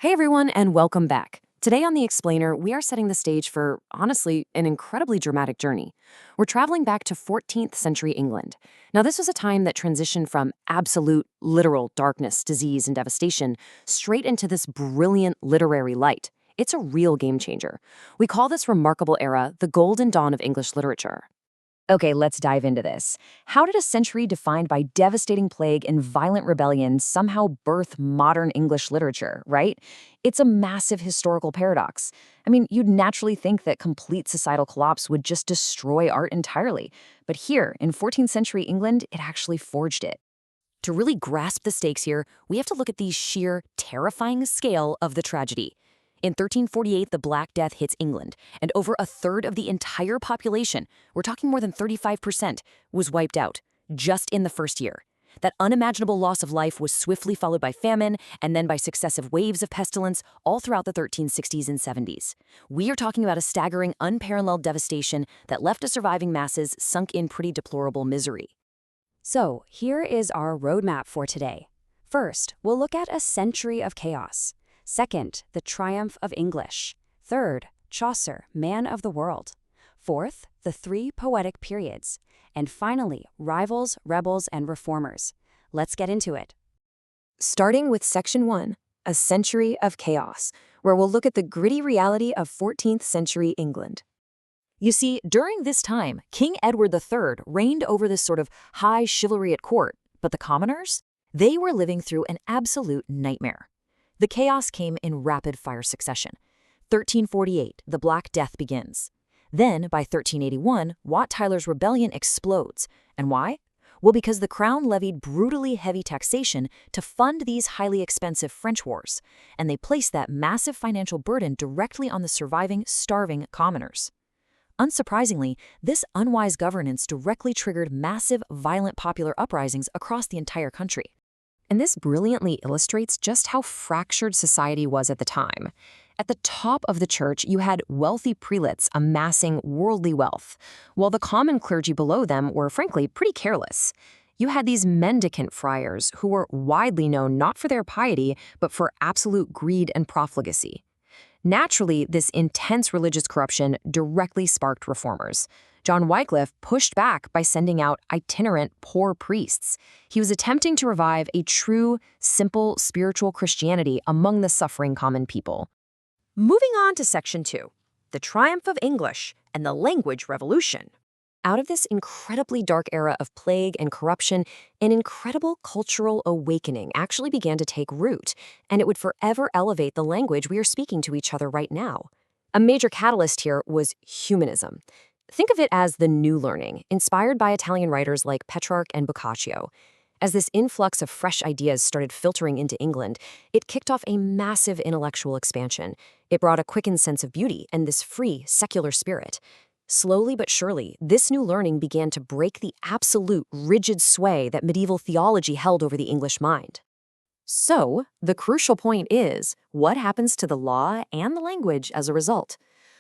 Hey everyone, and welcome back. Today on The Explainer, we are setting the stage for, honestly, an incredibly dramatic journey. We're traveling back to 14th century England. Now, this was a time that transitioned from absolute, literal darkness, disease, and devastation straight into this brilliant literary light. It's a real game changer. We call this remarkable era the Golden Dawn of English literature. Okay, let's dive into this. How did a century defined by devastating plague and violent rebellion somehow birth modern English literature, right? It's a massive historical paradox. I mean, you'd naturally think that complete societal collapse would just destroy art entirely. But here, in 14th century England, it actually forged it. To really grasp the stakes here, we have to look at the sheer, terrifying scale of the tragedy. In 1348, the Black Death hits England, and over a third of the entire population, we're talking more than 35%, was wiped out, just in the first year. That unimaginable loss of life was swiftly followed by famine, and then by successive waves of pestilence all throughout the 1360s and 70s. We are talking about a staggering, unparalleled devastation that left the surviving masses sunk in pretty deplorable misery. So, here is our roadmap for today. First, we'll look at a century of chaos. Second, the triumph of English. Third, Chaucer, man of the world. Fourth, the three poetic periods. And finally, rivals, rebels, and reformers. Let's get into it. Starting with Section 1, A Century of Chaos, where we'll look at the gritty reality of 14th century England. You see, during this time, King Edward III reigned over this sort of high chivalry at court, but the commoners? They were living through an absolute nightmare. The chaos came in rapid-fire succession. 1348, the Black Death begins. Then, by 1381, Wat Tyler's rebellion explodes. And why? Well, because the crown levied brutally heavy taxation to fund these highly expensive French wars, and they placed that massive financial burden directly on the surviving, starving commoners. Unsurprisingly, this unwise governance directly triggered massive, violent popular uprisings across the entire country. And this brilliantly illustrates just how fractured society was at the time. At the top of the church, you had wealthy prelates amassing worldly wealth, while the common clergy below them were, frankly, pretty careless. You had these mendicant friars who were widely known not for their piety, but for absolute greed and profligacy. Naturally, this intense religious corruption directly sparked reformers. John Wycliffe pushed back by sending out itinerant poor priests. He was attempting to revive a true, simple spiritual Christianity among the suffering common people. Moving on to Section 2, The Triumph of English and the Language Revolution. Out of this incredibly dark era of plague and corruption, an incredible cultural awakening actually began to take root, and it would forever elevate the language we are speaking to each other right now. A major catalyst here was humanism. Think of it as the new learning, inspired by Italian writers like Petrarch and Boccaccio. As this influx of fresh ideas started filtering into England, it kicked off a massive intellectual expansion. It brought a quickened sense of beauty and this free, secular spirit. Slowly but surely, this new learning began to break the absolute, rigid sway that medieval theology held over the English mind. So, the crucial point is, what happens to the law and the language as a result?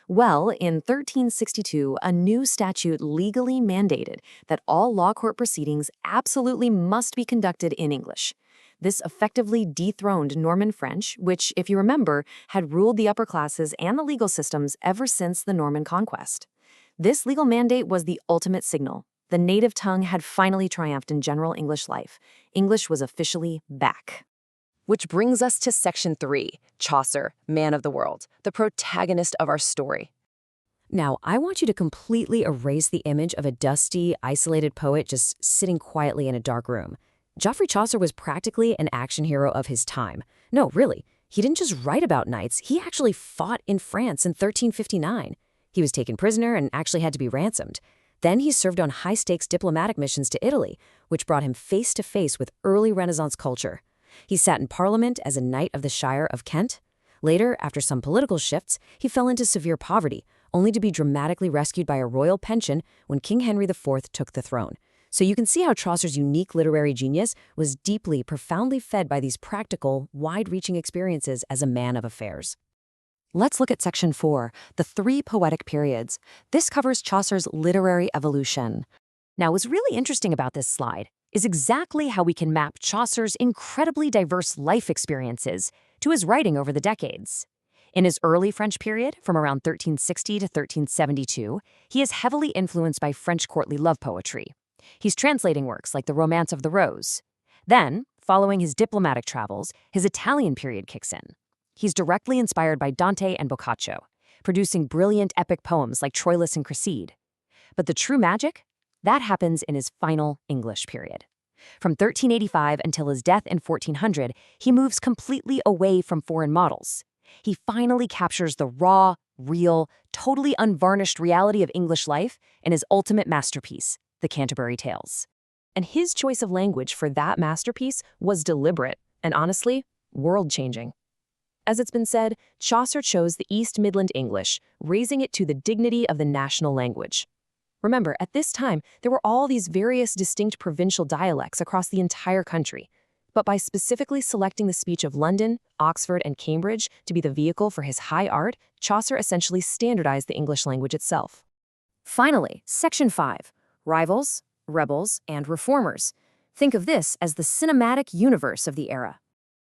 Well, in 1362, a new statute legally mandated that all law court proceedings absolutely must be conducted in English. This effectively dethroned Norman French, which, if you remember, had ruled the upper classes and the legal systems ever since the Norman conquest. This legal mandate was the ultimate signal. The native tongue had finally triumphed in general English life. English was officially back. Which brings us to Section 3, Chaucer, man of the world, the protagonist of our story. Now, I want you to completely erase the image of a dusty, isolated poet just sitting quietly in a dark room. Geoffrey Chaucer was practically an action hero of his time. No, really, he didn't just write about knights, he actually fought in France in 1359. He was taken prisoner and actually had to be ransomed. Then he served on high-stakes diplomatic missions to Italy, which brought him face-to-face with early Renaissance culture. He sat in Parliament as a knight of the Shire of Kent. Later, after some political shifts, he fell into severe poverty, only to be dramatically rescued by a royal pension when King Henry IV took the throne. So you can see how Chaucer's unique literary genius was deeply, profoundly fed by these practical, wide-reaching experiences as a man of affairs. Let's look at Section 4, the three poetic periods. This covers Chaucer's literary evolution. Now, what's really interesting about this slide is exactly how we can map Chaucer's incredibly diverse life experiences to his writing over the decades. In his early French period, from around 1360 to 1372, he is heavily influenced by French courtly love poetry. He's translating works like the Romance of the Rose. Then, following his diplomatic travels, his Italian period kicks in. He's directly inspired by Dante and Boccaccio, producing brilliant epic poems like Troilus and Cresside. But the true magic? That happens in his final English period. From 1385 until his death in 1400, he moves completely away from foreign models. He finally captures the raw, real, totally unvarnished reality of English life in his ultimate masterpiece, the Canterbury Tales. And his choice of language for that masterpiece was deliberate and honestly, world-changing. As it's been said, Chaucer chose the East Midland English, raising it to the dignity of the national language. Remember, at this time, there were all these various distinct provincial dialects across the entire country. But by specifically selecting the speech of London, Oxford, and Cambridge to be the vehicle for his high art, Chaucer essentially standardized the English language itself. Finally, Section 5, Rivals, Rebels, and Reformers. Think of this as the cinematic universe of the era.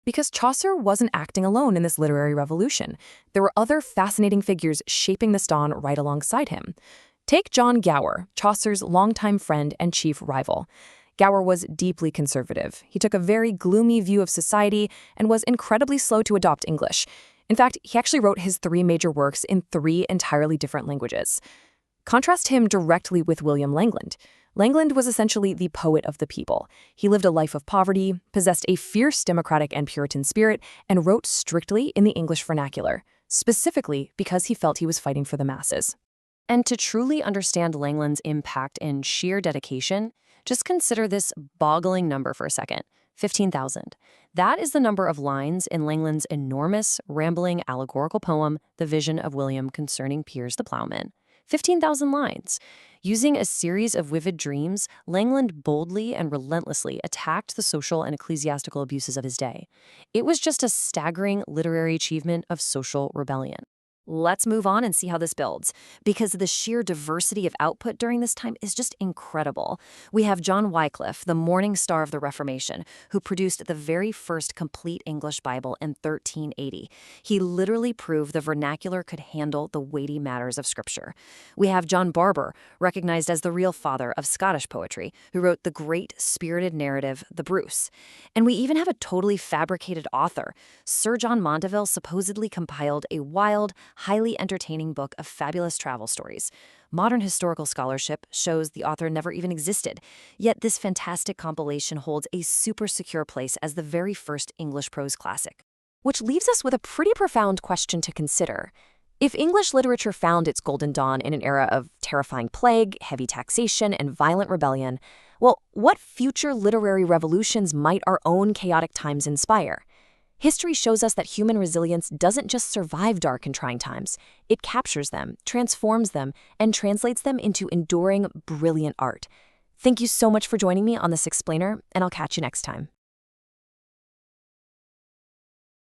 Because Chaucer wasn't acting alone in this literary revolution, there were other fascinating figures shaping this dawn right alongside him. Take John Gower, Chaucer's longtime friend and chief rival. Gower was deeply conservative. He took a very gloomy view of society and was incredibly slow to adopt English. In fact, he actually wrote his 3 major works in 3 entirely different languages. Contrast him directly with William Langland. Langland was essentially the poet of the people. He lived a life of poverty, possessed a fierce democratic and Puritan spirit, and wrote strictly in the English vernacular, specifically because he felt he was fighting for the masses. And to truly understand Langland's impact and sheer dedication, just consider this boggling number for a second, 15,000. That is the number of lines in Langland's enormous, rambling, allegorical poem, The Vision of William Concerning Piers the Plowman. 15,000 lines. Using a series of vivid dreams, Langland boldly and relentlessly attacked the social and ecclesiastical abuses of his day. It was just a staggering literary achievement of social rebellion. Let's move on and see how this builds, because the sheer diversity of output during this time is just incredible. We have John Wycliffe, the morning star of the Reformation, who produced the very first complete English Bible in 1380. He literally proved the vernacular could handle the weighty matters of Scripture. We have John Barber, recognized as the real father of Scottish poetry, who wrote the great spirited narrative, The Bruce. And we even have a totally fabricated author. Sir John Mandeville supposedly compiled a wild, highly entertaining book of fabulous travel stories. Modern historical scholarship shows the author never even existed, yet this fantastic compilation holds a super secure place as the very first English prose classic. Which leaves us with a pretty profound question to consider. If English literature found its golden dawn in an era of terrifying plague, heavy taxation, and violent rebellion, well, what future literary revolutions might our own chaotic times inspire? History shows us that human resilience doesn't just survive dark and trying times. It captures them, transforms them, and translates them into enduring, brilliant art. Thank you so much for joining me on this explainer, and I'll catch you next time.